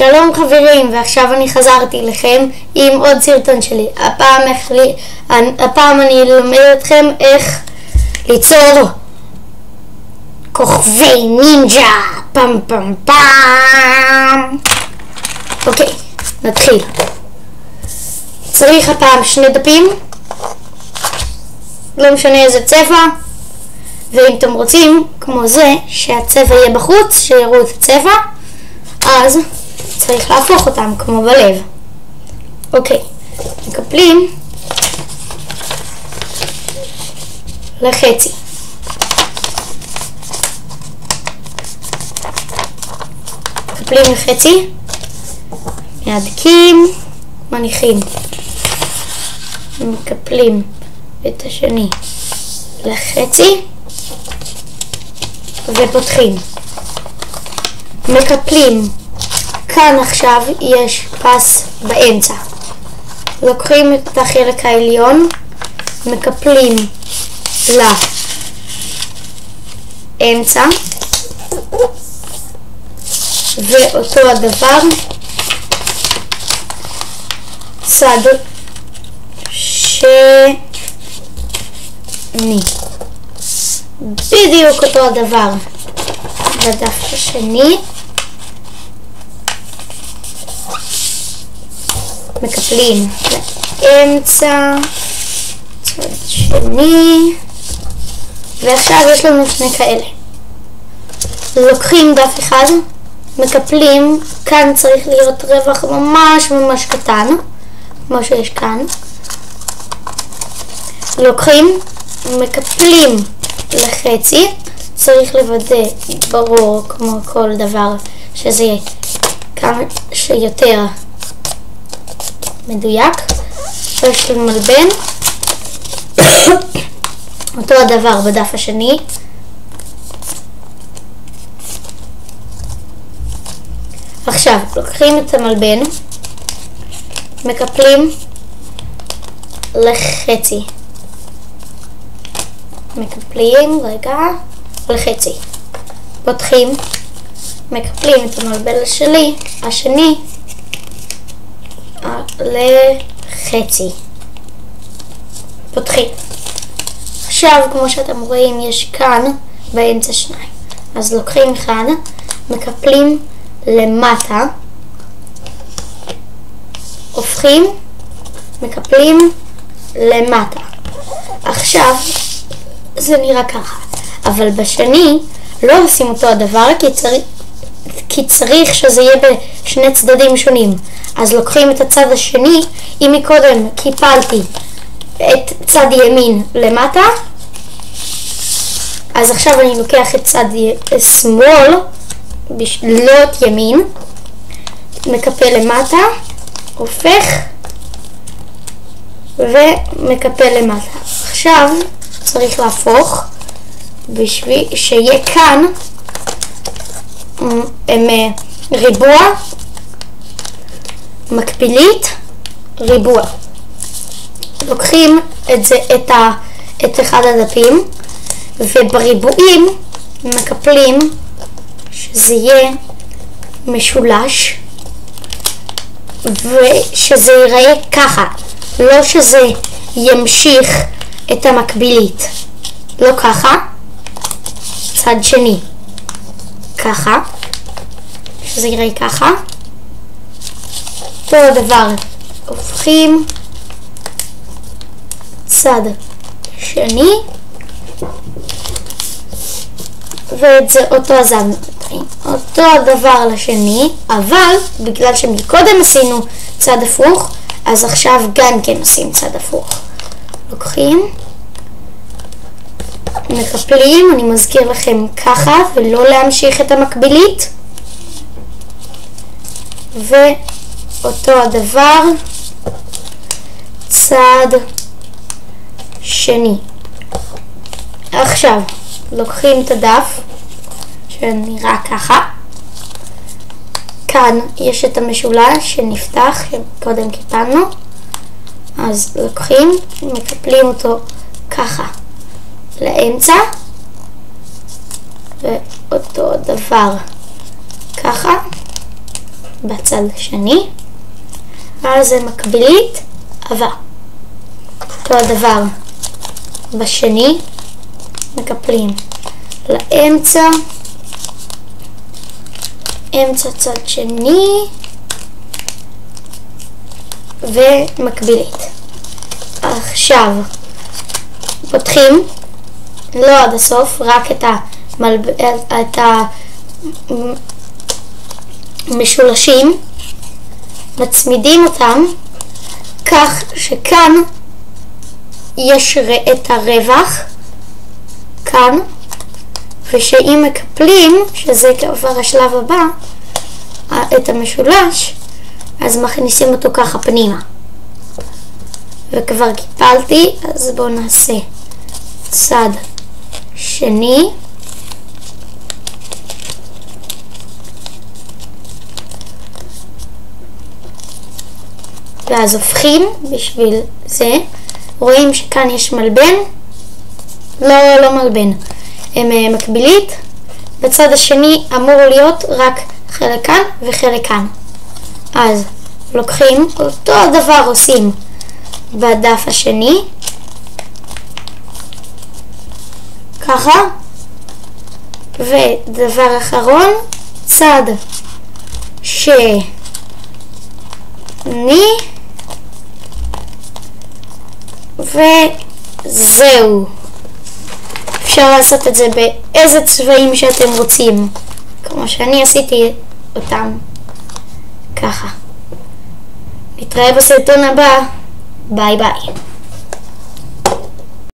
שלום חברים, ועכשיו אני חזרתי לכם עם עוד סרטון שלי. הפעם אני אלמד אתכם איך ליצור כוכבי נינג'ה. פם פם פם. אוקיי, נתחיל. צריך הפעם 2 דפים, לא משנה איזה צבע, ואם אתם רוצים כמו זה שהצבע יהיה בחוץ, שיראו את הצבע, אז צריך להפוך אותם כמו בלב. אוקיי, מקפלים לחצי. מקפלים לחצי, מהדקים, מניחים. מקפלים את השני לחצי ופותחים. מקפלים. כאן עכשיו יש פס באמצע. לוקחים את החלק העליון, מקפלים לאמצע, ואותו הדבר צד שני. בדיוק אותו הדבר בדף השני. מקפלים לאמצע, צד שני, ועכשיו יש לנו 2 כאלה. לוקחים דף אחד, מקפלים, כאן צריך להיות רווח ממש קטן, כמו שיש כאן. לוקחים, מקפלים לחצי, צריך לוודא ברור כמו כל דבר שזה יהיה כמה שיותר מדויק. יש לנו מלבן, אותו הדבר בדף השני. עכשיו לוקחים את המלבן, מקפלים לחצי, מקפלים לחצי, פותחים, מקפלים את המלבן השני לחצי, פותחים. עכשיו כמו שאתם רואים יש כאן באמצע 2, אז לוקחים אחד, מקפלים למטה, הופכים, מקפלים למטה. עכשיו זה נראה ככה, אבל בשני לא עושים אותו הדבר כי צריך שזה יהיה בשני צדדים שונים. אז לוקחים את הצד השני, אם מקודם קיפלתי את צד ימין למטה, אז עכשיו אני לוקח את צד שמאל, לא את ימין, מקפל למטה, הופך ומקפל למטה. עכשיו צריך להפוך בשביל שיהיה כאן ריבוע, מקבילית, ריבוע. לוקחים את אחד הדפים, ובריבועים מקפלים שזה יהיה משולש, ושזה ייראה ככה, לא שזה ימשיך את המקבילית, לא ככה, צד שני ככה, שזה ייראה ככה. אותו הדבר, הופכים צד שני, ואת זה אותו הזמן, אותו הדבר לשני, אבל בגלל שמקודם עשינו צד הפוך, אז עכשיו גם כן עושים צד הפוך. לוקחים, מקפלים, אני מזכיר לכם ככה, ולא להמשיך את המקבילית, ואותו הדבר צד שני. עכשיו לוקחים את הדף שנראה ככה, כאן יש את המשולש שנפתח שקודם קיפלנו, אז לוקחים, מקפלים אותו ככה לאמצע, ואותו דבר ככה, בצד השני, ואז זה מקבילית עבה. אותו הדבר בשני, מקפלים לאמצע, אמצע צד שני ומקבילית. עכשיו פותחים, לא עד הסוף, רק את המשולשים, מצמידים אותם כך שכאן יש את הרווח, כאן, ושאם מקפלים, שזה כבר השלב הבא, את המשולש, אז מכניסים אותו ככה פנימה. וכבר קיפלתי, אז בואו נעשה צד שני, ואז הופכים בשביל זה. רואים שכאן יש מלבן, לא מלבן, הם מקבילית. בצד השני אמור להיות רק חלק כאן וחלק כאן. אז לוקחים, אותו הדבר עושים בדף השני, ככה. ודבר אחרון, צד שני, וזהו. אפשר לעשות את זה באיזה צבעים שאתם רוצים, כמו שאני עשיתי אותם ככה. נתראה בסרטון הבא. ביי ביי.